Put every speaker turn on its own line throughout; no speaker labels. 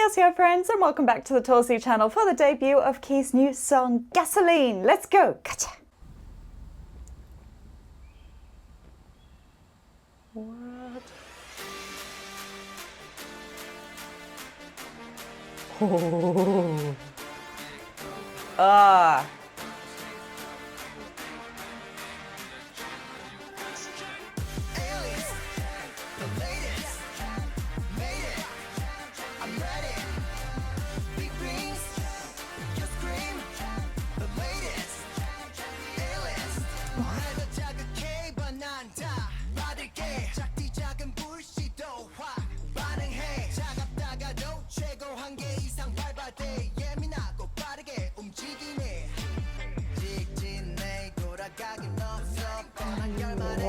안녕하세요 friends and welcome back to the Torsie channel for the debut of Key's new song Gasoline. Let's go! Gotcha! What? Oh. Ah.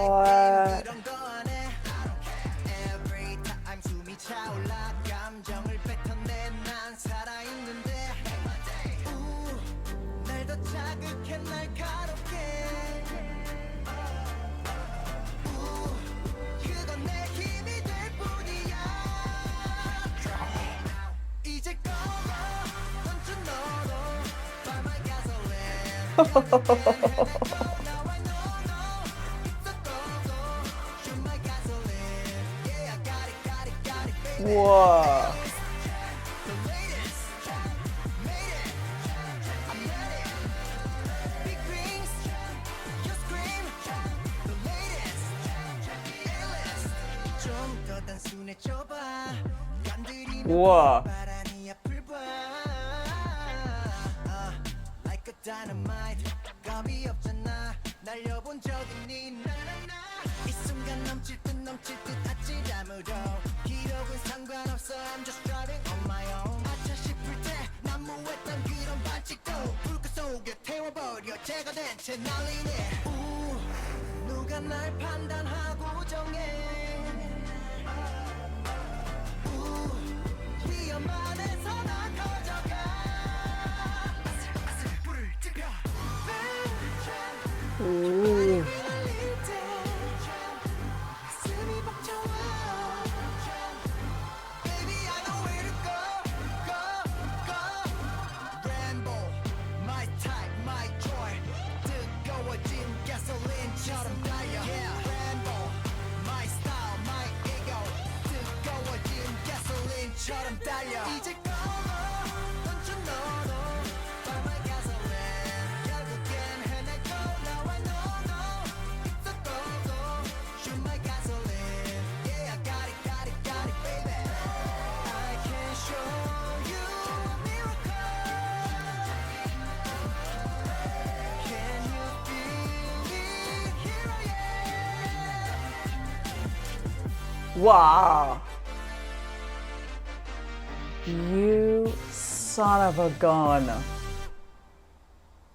What? Whoa. Whoa. Ooh. Wow. You son of a gun.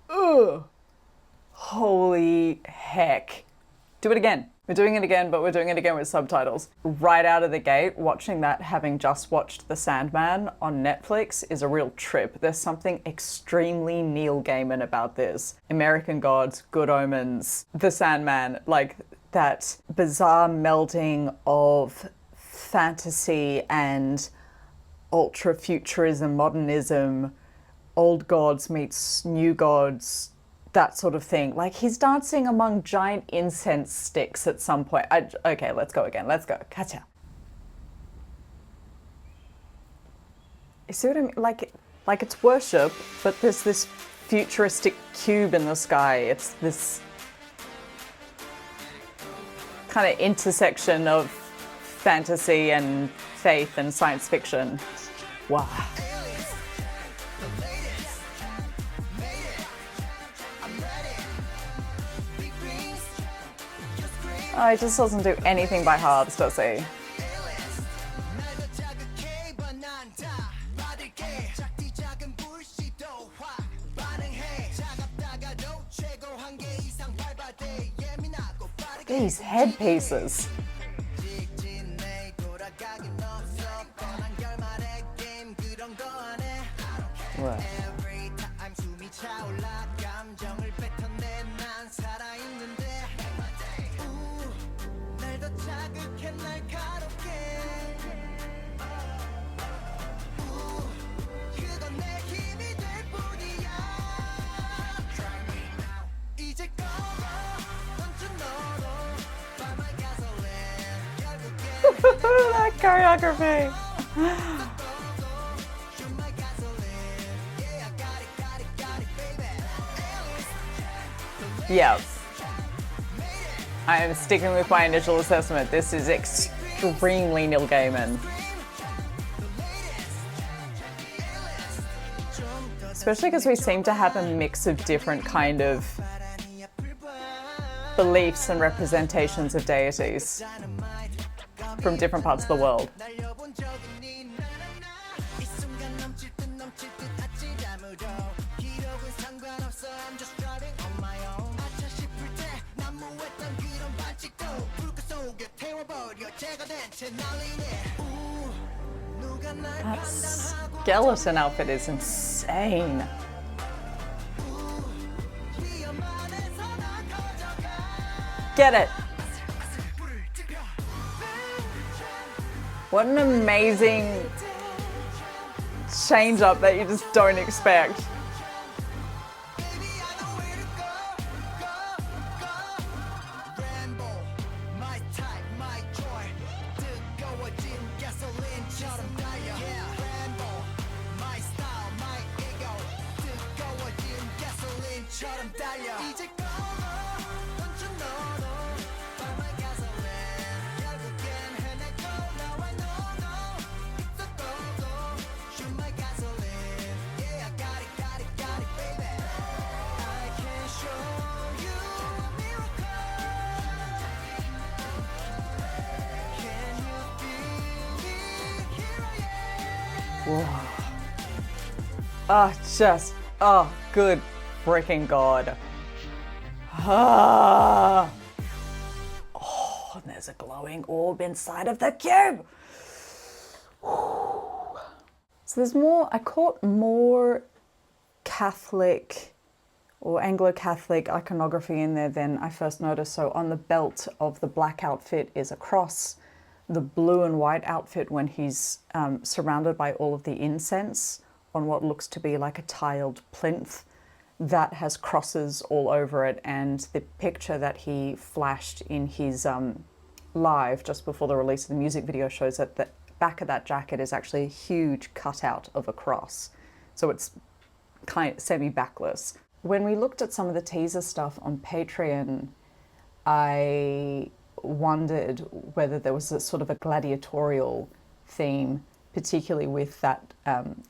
Ugh. Holy heck. Do it again. We're doing it again, but we're doing it again with subtitles. Right out of the gate, watching that, having just watched The Sandman on Netflix, is a real trip. There's something extremely Neil Gaiman about this. American Gods, Good Omens, The Sandman, like that bizarre melding of fantasy and ultra-futurism, modernism, old gods meets new gods, that sort of thing. Like, he's dancing among giant incense sticks at some point. Okay, let's go again. Let's go. Gotcha. You see what I mean? Like it's worship, but there's this futuristic cube in the sky. It's this kind of intersection of fantasy and faith and science fiction. Wow. Oh, it just doesn't do anything by halves, does he? These headpieces. What? That choreography. Yeah. I am sticking with my initial assessment. This is extremely Neil Gaiman. Especially because we seem to have a mix of different kind of beliefs and representations of deities from different parts of the world. That skeleton outfit is insane. Get it. What an amazing change up that you just don't expect. Oh, good freaking God. Oh, and there's a glowing orb inside of the cube. So there's more, I caught more Catholic or Anglo-Catholic iconography in there than I first noticed. So on the belt of the black outfit is a cross. The blue and white outfit when he's surrounded by all of the incense on what looks to be like a tiled plinth, that has crosses all over it. And the picture that he flashed in his live just before the release of the music video shows that the back of that jacket is actually a huge cutout of a cross. So it's kind of semi-backless. When we looked at some of the teaser stuff on Patreon, I wondered whether there was a sort of a gladiatorial theme, particularly with that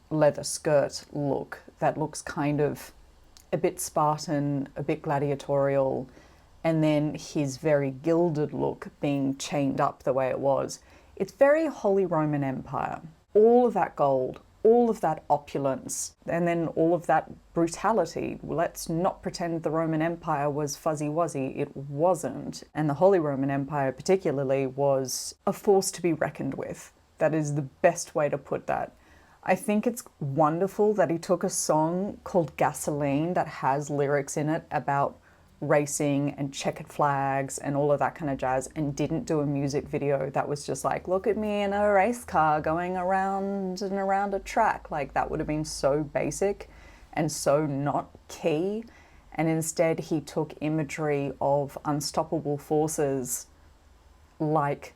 leather skirt look that looks kind of a bit Spartan, a bit gladiatorial, and then his very gilded look being chained up the way it was. It's very Holy Roman Empire. All of that gold, all of that opulence, and then all of that brutality. Let's not pretend the Roman Empire was fuzzy-wuzzy. It wasn't. And the Holy Roman Empire particularly was a force to be reckoned with. That is the best way to put that. I think it's wonderful that he took a song called Gasoline that has lyrics in it about racing and checkered flags and all of that kind of jazz, and didn't do a music video that was just like, look at me in a race car going around and around a track. Like, that would have been so basic and so not key. And instead he took imagery of unstoppable forces like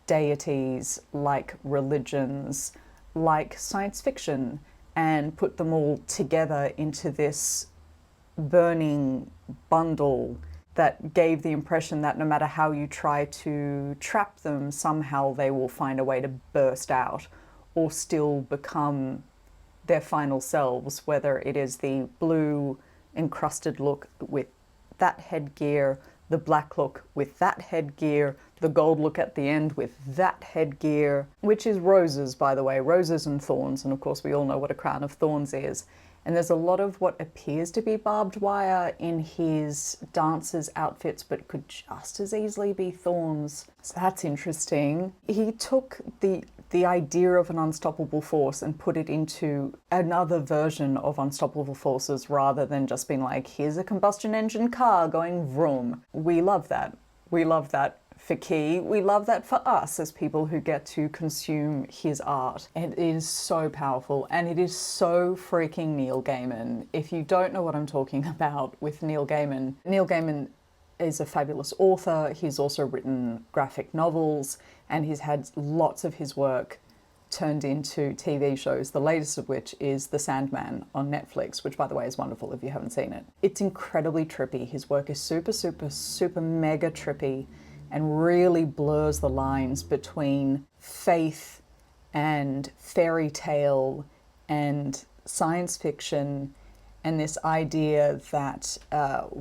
deities, like religions, like science fiction, and put them all together into this burning bundle that gave the impression that no matter how you try to trap them, somehow they will find a way to burst out or still become their final selves, whether it is the blue encrusted look with that headgear, the black look with that headgear, the gold look at the end with that headgear, which is roses, by the way, roses and thorns, and of course we all know what a crown of thorns is. And there's a lot of what appears to be barbed wire in his dancers' outfits, but could just as easily be thorns. So that's interesting. He took the idea of an unstoppable force and put it into another version of unstoppable forces, rather than just being like, here's a combustion engine car going vroom. We love that. We love that for Key. We love that for us as people who get to consume his art. It is so powerful, and it is so freaking Neil Gaiman. If you don't know what I'm talking about with Neil Gaiman is a fabulous author. He's also written graphic novels, and he's had lots of his work turned into TV shows, the latest of which is The Sandman on Netflix, which by the way is wonderful if you haven't seen it. It's incredibly trippy. His work is super, super, super mega trippy and really blurs the lines between faith and fairy tale and science fiction, and this idea that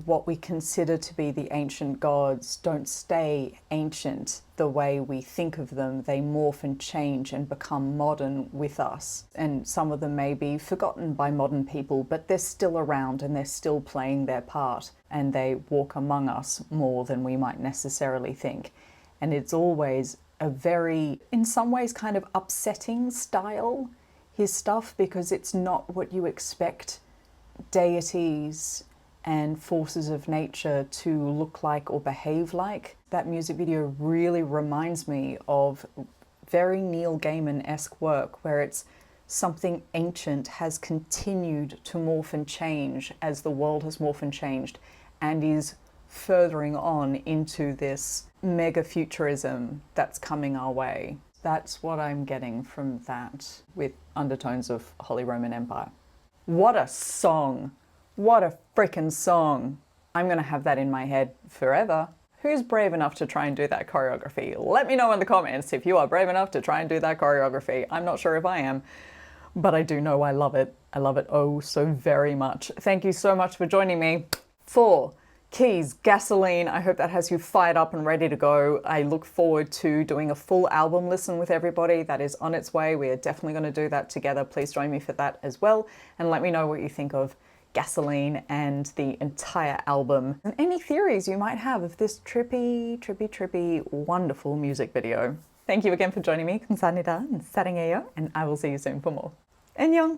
what we consider to be the ancient gods don't stay ancient the way we think of them. They morph and change and become modern with us. And some of them may be forgotten by modern people, but they're still around and they're still playing their part, and they walk among us more than we might necessarily think. And it's always a very, in some ways, kind of upsetting style, his stuff, because it's not what you expect deities and forces of nature to look like or behave like. That music video really reminds me of very Neil Gaiman-esque work, where it's something ancient has continued to morph and change as the world has morphed and changed, and is furthering on into this mega futurism that's coming our way. That's what I'm getting from that, with undertones of Holy Roman Empire. What a song! What a freaking song! I'm gonna have that in my head forever. Who's brave enough to try and do that choreography? Let me know in the comments if you are brave enough to try and do that choreography. I'm not sure if I am, but I do know I love it. I love it oh so very much. Thank you so much for joining me for Keys Gasoline. I hope that has you fired up and ready to go. I look forward to doing a full album listen with everybody. That is on its way. We are definitely going to do that together. Please join me for that as well. And let me know what you think of Gasoline and the entire album, and any theories you might have of this trippy, trippy, trippy, wonderful music video. Thank you again for joining me. 감사합니다. 사랑해요. And I will see you soon for more. 안녕!